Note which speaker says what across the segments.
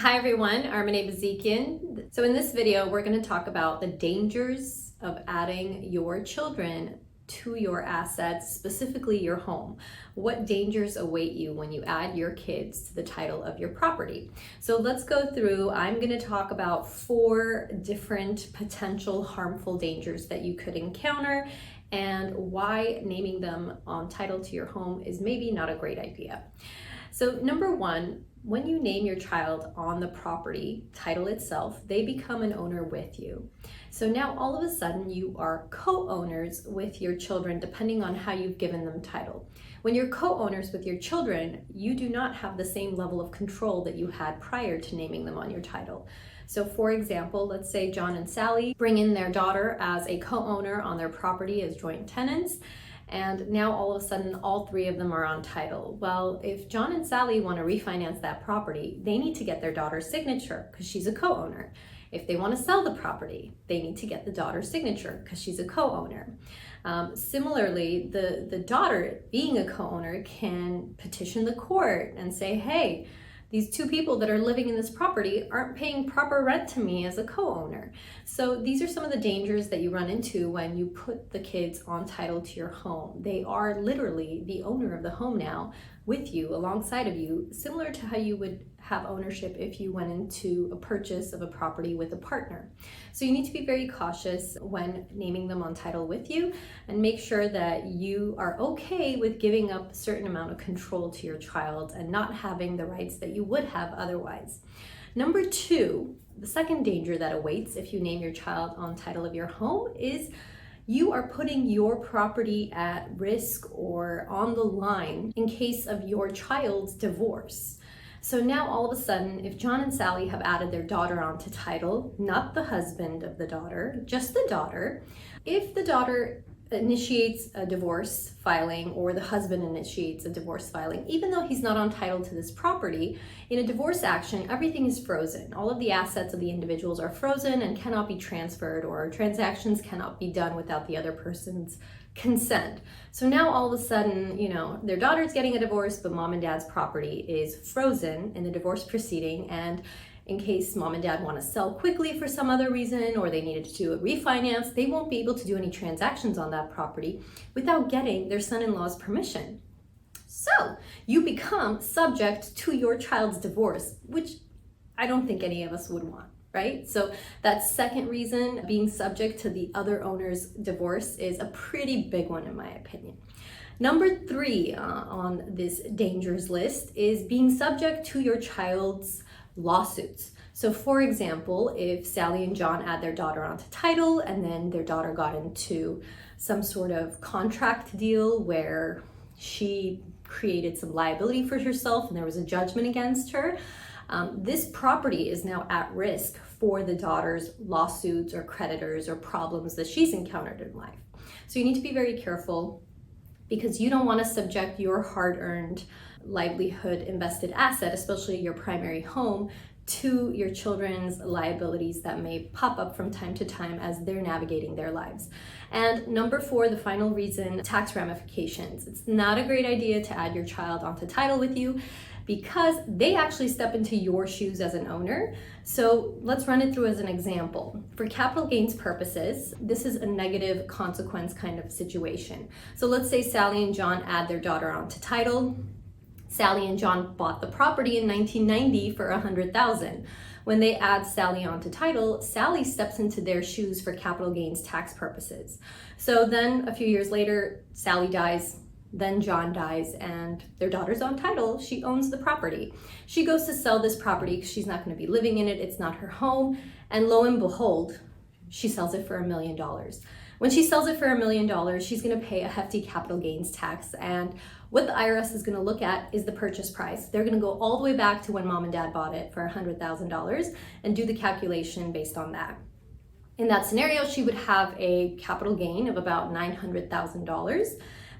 Speaker 1: Hi everyone, Armine Bazikyan. So in this video, we're going to talk about the dangers of adding your children to your assets, specifically your home. What dangers await you when you add your kids to the title of your property? So let's go through. I'm going to talk about 4 different potential harmful dangers that you could encounter and why naming them on title to your home is maybe not a great idea. So number 1, when you name your child on the property title itself, they become an owner with you. So now all of a sudden you are co-owners with your children depending on how you've given them title. When you're co-owners with your children, you do not have the same level of control that you had prior to naming them on your title. So for example, let's say John and Sally bring in their daughter as a co-owner on their property as joint tenants. And now all of a sudden, all 3 of them are on title. Well, if John and Sally want to refinance that property, they need to get their daughter's signature because she's a co-owner. If they want to sell the property, they need to get the daughter's signature because she's a co-owner. Similarly, the daughter, being a co-owner, can petition the court and say, hey, these 2 people that are living in this property aren't paying proper rent to me as a co-owner. So these are some of the dangers that you run into when you put the kids on title to your home. They are literally the owner of the home now with you, alongside of you, similar to how you would have ownership if you went into a purchase of a property with a partner. So you need to be very cautious when naming them on title with you and make sure that you are okay with giving up a certain amount of control to your child and not having the rights that you would have otherwise. Number 2, the second danger that awaits if you name your child on title of your home is you are putting your property at risk or on the line in case of your child's divorce. So now all of a sudden, if John and Sally have added their daughter onto title, not the husband of the daughter, just the daughter, if the daughter initiates a divorce filing or the husband initiates a divorce filing, even though he's not on title to this property, in a divorce action, everything is frozen. All of the assets of the individuals are frozen and cannot be transferred, or transactions cannot be done without the other person's consent. So now all of a sudden, their daughter's getting a divorce, but mom and dad's property is frozen in the divorce proceeding, and in case mom and dad want to sell quickly for some other reason, or they needed to do a refinance, they won't be able to do any transactions on that property without getting their son-in-law's permission. So you become subject to your child's divorce, which I don't think any of us would want, right? So that second reason, being subject to the other owner's divorce, is a pretty big one in my opinion. Number 3 on this dangers list is being subject to your child's lawsuits. So for example, if Sally and John add their daughter onto title and then their daughter got into some sort of contract deal where she created some liability for herself and there was a judgment against her, this property is now at risk for the daughter's lawsuits or creditors or problems that she's encountered in life. So you need to be very careful, because you don't want to subject your hard-earned livelihood invested asset, especially your primary home, to your children's liabilities that may pop up from time to time as they're navigating their lives. And number 4, the final reason, tax ramifications. It's not a great idea to add your child onto title with you because they actually step into your shoes as an owner. So let's run it through as an example. For capital gains purposes, this is a negative consequence kind of situation. So let's say Sally and John add their daughter onto title. Sally and John bought the property in 1990 for $100,000. When they add Sally onto title, Sally steps into their shoes for capital gains tax purposes. So then a few years later, Sally dies, then John dies, and their daughter's on title. She owns the property. She goes to sell this property because she's not going to be living in it. It's not her home. And lo and behold, she sells it for $1 million. When she sells it for $1 million, she's going to pay a hefty capital gains tax. And what the IRS is going to look at is the purchase price. They're going to go all the way back to when mom and dad bought it for $100,000 and do the calculation based on that. In that scenario, she would have a capital gain of about $900,000.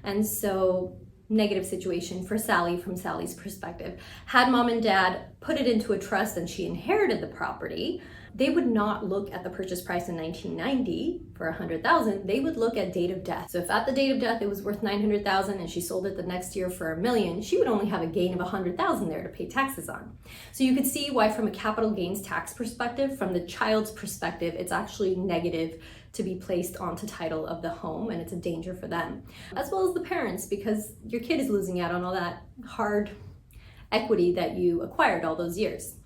Speaker 1: And so negative situation for Sally from Sally's perspective. Had mom and dad put it into a trust and she inherited the property, they would not look at the purchase price in 1990 for $100,000. They would look at date of death. So if at the date of death it was worth $900,000 and she sold it the next year for $1 million, she would only have a gain of $100,000 there to pay taxes on. So you could see why, from a capital gains tax perspective, from the child's perspective, it's actually negative to be placed onto title of the home, and it's a danger for them, as well as the parents, because your kid is losing out on all that hard equity that you acquired all those years.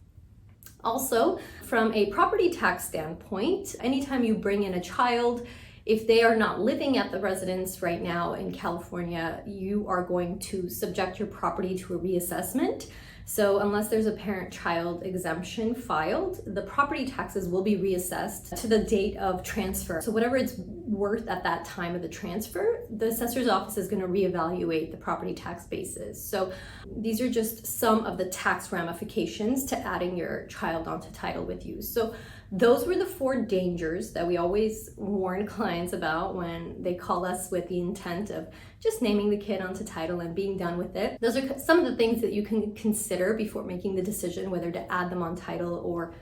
Speaker 1: Also, from a property tax standpoint, anytime you bring in a child, if they are not living at the residence right now in California, you are going to subject your property to a reassessment. So unless there's a parent-child exemption filed, the property taxes will be reassessed to the date of transfer. So whatever it's worth at that time of the transfer, the assessor's office is going to reevaluate the property tax basis. So these are just some of the tax ramifications to adding your child onto title with you. So those were the 4 dangers that we always warn clients about when they call us with the intent of just naming the kid onto title and being done with it. Those are some of the things that you can consider before making the decision whether to add them on title or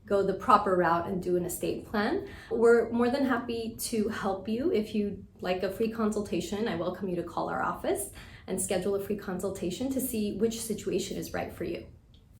Speaker 1: go the proper route and do an estate plan. We're more than happy to help you. If you'd like a free consultation, I welcome you to call our office and schedule a free consultation to see which situation is right for you.